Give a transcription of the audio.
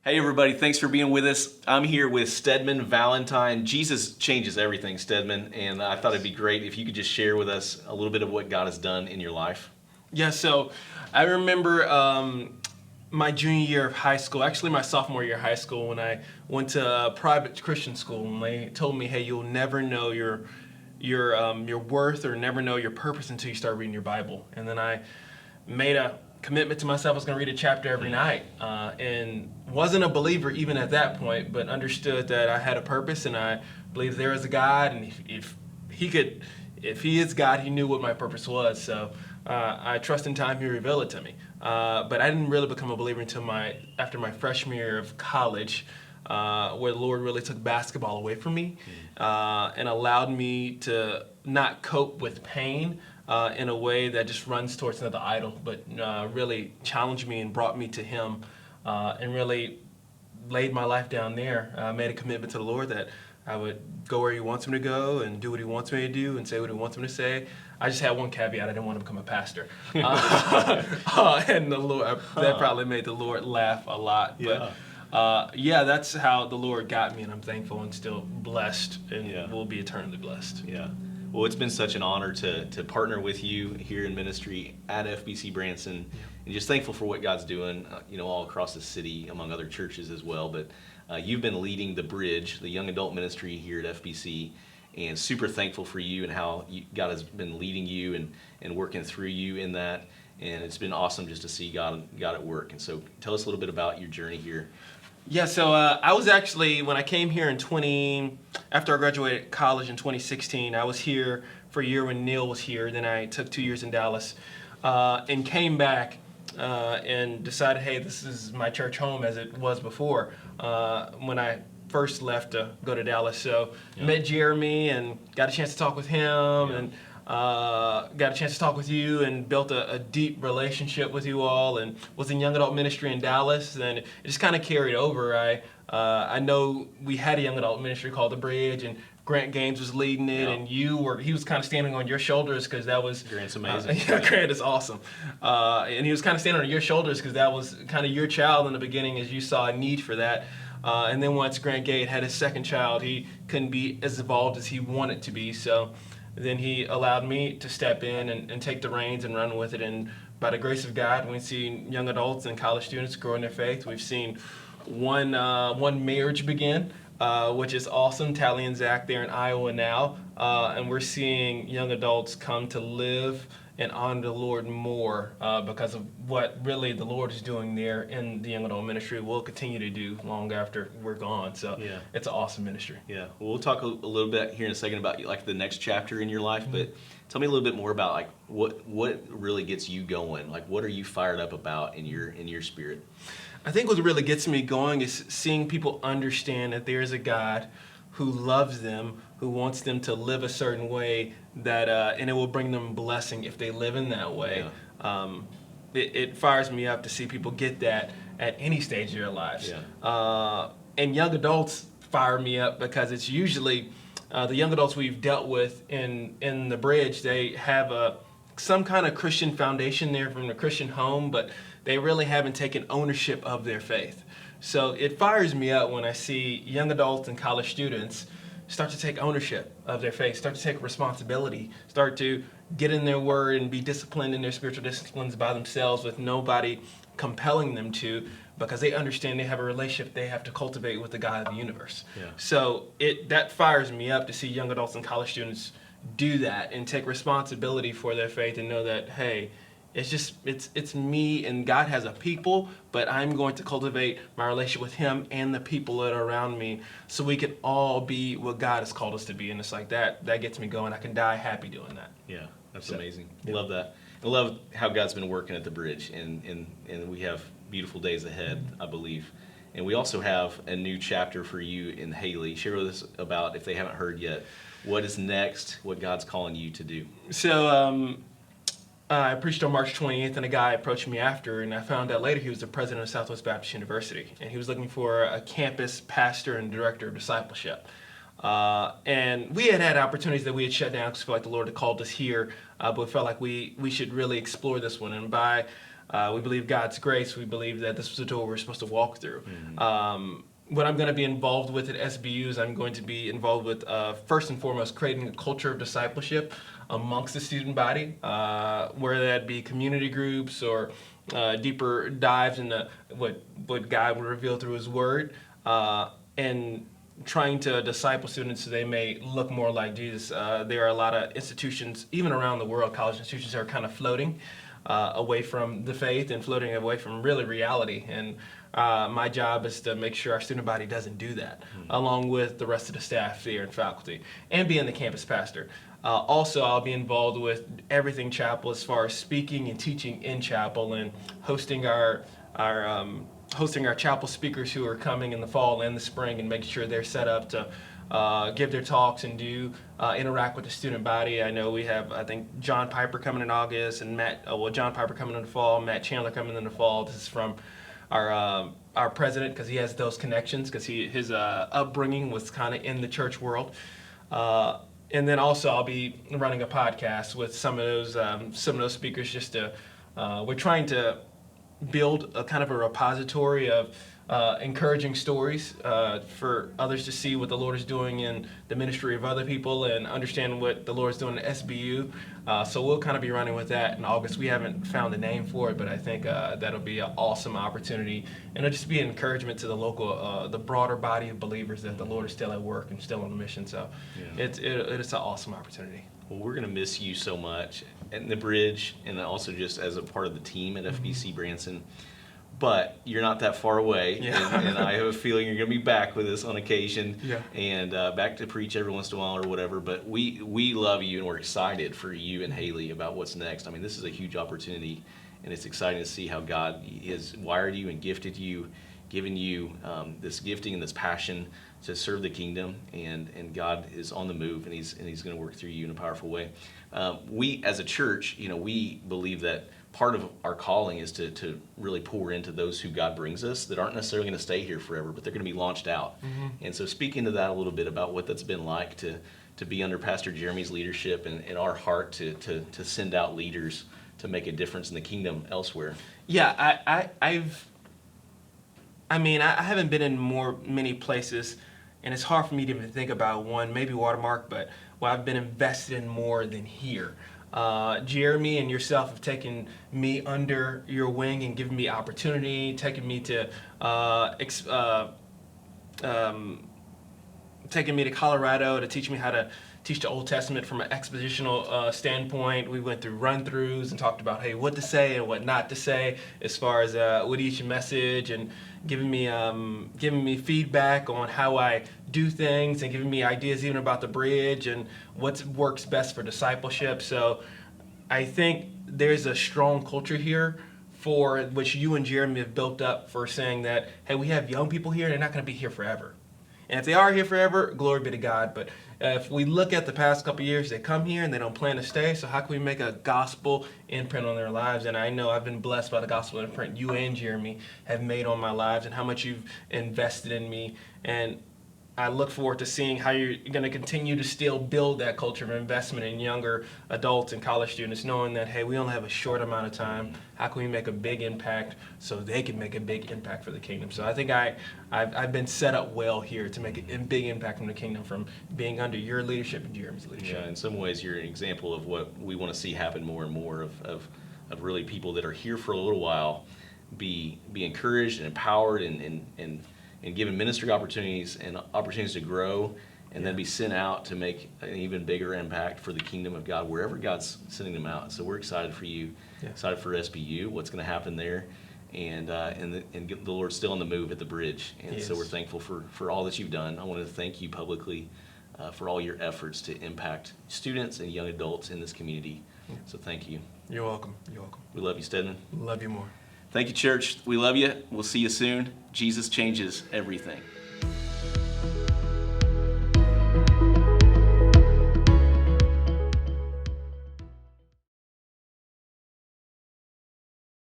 Hey everybody, thanks for being with us. I'm here with Stedman, Valentine. Jesus changes everything, Stedman, and I thought it'd be great if you could just share with us a little bit of what God has done in your life. Yeah, so I remember my junior year of high school, actually my sophomore year of high school, when I went to a private Christian school, and they told me, "Hey, you'll never know your worth or never know your purpose until you start reading your Bible." And then I made a commitment to myself. I was going to read a chapter every night, and wasn't a believer even at that point, but understood that I had a purpose, and I believed there is a God, and if he is God, he knew what my purpose was. So I trust in time he revealed it to me. But I didn't really become a believer until after my freshman year of college, where the Lord really took basketball away from me, and allowed me to not cope with pain in a way that just runs towards another idol, but really challenged me and brought me to him, and really laid my life down there. I made a commitment to the Lord that I would go where he wants me to go and do what he wants me to do and say what he wants me to say. I just had one caveat: I didn't want to become a pastor. And the Lord, that probably made the Lord laugh a lot. Yeah. But yeah, that's how the Lord got me, and I'm thankful and still blessed, and will be eternally blessed. Yeah. Well, it's been such an honor to partner with you here in ministry at FBC Branson, and just thankful for what God's doing, all across the city, among other churches as well. But you've been leading the Bridge, the young adult ministry here at FBC, and super thankful for you and how God has been leading you and working through you in that. And it's been awesome just to see God at work. And so tell us a little bit about your journey here. Yeah, so I was actually, when I came here after I graduated college in 2016, I was here for a year when Neil was here. Then I took 2 years in Dallas, and came back and decided, hey, this is my church home as it was before when I first left to go to Dallas. So met Jeremy and got a chance to talk with him, and got a chance to talk with you, and built a deep relationship with you all, and was in young adult ministry in Dallas, and it just kind of carried over. I know we had a young adult ministry called The Bridge, and Grant Gaines was leading it, and he was kind of standing on your shoulders because that was... Grant's amazing. Grant is awesome. And he was kind of standing on your shoulders because that was kind of your child in the beginning, as you saw a need for that. And then once Grant Gaines had his second child, he couldn't be as involved as he wanted to be, so then he allowed me to step in and take the reins and run with it. And by the grace of God, we've seen young adults and college students grow in their faith. We've seen one marriage begin, which is awesome. Tally and Zach there in Iowa now. And we're seeing young adults come to live and honor the Lord more because of what really the Lord is doing there in the young adult ministry. We'll continue to do long after we're gone. So it's an awesome ministry. Yeah, well, we'll talk a little bit here in a second about like the next chapter in your life, but tell me a little bit more about like what really gets you going. Like, what are you fired up about in your spirit? I think what really gets me going is seeing people understand that there is a God who loves them, who wants them to live a certain way, that and it will bring them blessing if they live in that way. Yeah. It fires me up to see people get that at any stage of their lives. Yeah. And young adults fire me up because it's usually the young adults we've dealt with in the Bridge. They have some kind of Christian foundation there from a Christian home, but they really haven't taken ownership of their faith. So it fires me up when I see young adults and college students start to take ownership of their faith, start to take responsibility, start to get in their word and be disciplined in their spiritual disciplines by themselves with nobody compelling them to, because they understand they have a relationship they have to cultivate with the God of the universe. Yeah. So that fires me up to see young adults and college students do that and take responsibility for their faith and know that, hey, it's me and God has a people, but I'm going to cultivate my relationship with him and the people that are around me so we can all be what God has called us to be. And it's like that gets me going. I can die happy doing that. Yeah, that's amazing. Yeah. Love that. I love how God's been working at the Bridge, and we have beautiful days ahead, I believe. And we also have a new chapter for you in Haley. Share with us about, if they haven't heard yet, what is next, what God's calling you to do. So I preached on March 28th, and a guy approached me after, and I found out later he was the president of Southwest Baptist University, and he was looking for a campus pastor and director of discipleship. And we had opportunities that we had shut down because we felt like the Lord had called us here, but we felt like we should really explore this one. And by We believe God's grace. We believe that this was a door we're supposed to walk through. What I'm going to be involved with at SBU is I'm going to be involved with, first and foremost, creating a culture of discipleship amongst the student body, whether that be community groups or deeper dives into what God would reveal through His Word, and trying to disciple students so they may look more like Jesus. There are a lot of institutions, even around the world, college institutions that are kind of floating away from the faith and floating away from really reality. And my job is to make sure our student body doesn't do that, along with the rest of the staff here and faculty, and being the campus pastor. Also, I'll be involved with everything chapel as far as speaking and teaching in chapel and hosting our chapel speakers who are coming in the fall and the spring, and making sure they're set up to give their talks and interact with the student body. I know we have, I think, John Piper coming in August, and John Piper coming in the fall, Matt Chandler coming in the fall. This is from our president, because he has those connections, because his upbringing was kind of in the church world. And then also I'll be running a podcast with some of those speakers. We're trying to build a kind of a repository of encouraging stories for others to see what the Lord is doing in the ministry of other people and understand what the Lord is doing at SBU. So we'll kind of be running with that in August. We haven't found a name for it, but I think that'll be an awesome opportunity. And it'll just be an encouragement to the local, the broader body of believers that the Lord is still at work and still on a mission. So it's an awesome opportunity. Well, we're going to miss you so much at the Bridge, and also just as a part of the team at FBC Branson. But you're not that far away, and I have a feeling you're going to be back with us on occasion, and back to preach every once in a while or whatever. But we love you, and we're excited for you and Haley about what's next. I mean, this is a huge opportunity, and it's exciting to see how God has wired you and gifted you, given you this gifting and this passion to serve the kingdom, and God is on the move, and He's going to work through you in a powerful way. We as a church, we believe that part of our calling is to really pour into those who God brings us that aren't necessarily going to stay here forever, but they're going to be launched out. And so speaking to that a little bit about what that's been like to be under Pastor Jeremy's leadership, and our heart to send out leaders to make a difference in the kingdom elsewhere. Yeah, I haven't been in many places, and it's hard for me to even think about one, maybe Watermark, but I've been invested in more than here. Jeremy and yourself have taken me under your wing and given me opportunity, taken me to Colorado to teach me how to teach the Old Testament from an expositional standpoint. We went through run-throughs and talked about, hey, what to say and what not to say as far as with each message, and giving me feedback on how I do things, and giving me ideas even about the Bridge and what works best for discipleship. So I think there's a strong culture here for which you and Jeremy have built up, for saying that, hey, we have young people here, they're not going to be here forever. And if they are here forever, glory be to God. But if we look at the past couple of years, they come here and they don't plan to stay. So how can we make a gospel imprint on their lives? And I know I've been blessed by the gospel imprint you and Jeremy have made on my lives, and how much you've invested in me. And I look forward to seeing how you're going to continue to still build that culture of investment in younger adults and college students, knowing that, hey, we only have a short amount of time. How can we make a big impact so they can make a big impact for the kingdom? So I think I've been set up well here to make a big impact in the kingdom, from being under your leadership and Jeremy's leadership. Yeah, in some ways you're an example of what we want to see happen more and more, of really people that are here for a little while be encouraged and empowered and given ministry opportunities and opportunities to grow, and then be sent out to make an even bigger impact for the kingdom of God wherever God's sending them out. So we're excited for you, excited for SBU, what's going to happen there, and the Lord's still on the move at the Bridge. And so we're thankful for all that you've done. I want to thank you publicly for all your efforts to impact students and young adults in this community. So thank you. You're welcome. You're welcome. We love you, Stedman. Love you more. Thank you, church. We love you. We'll see you soon. Jesus changes everything.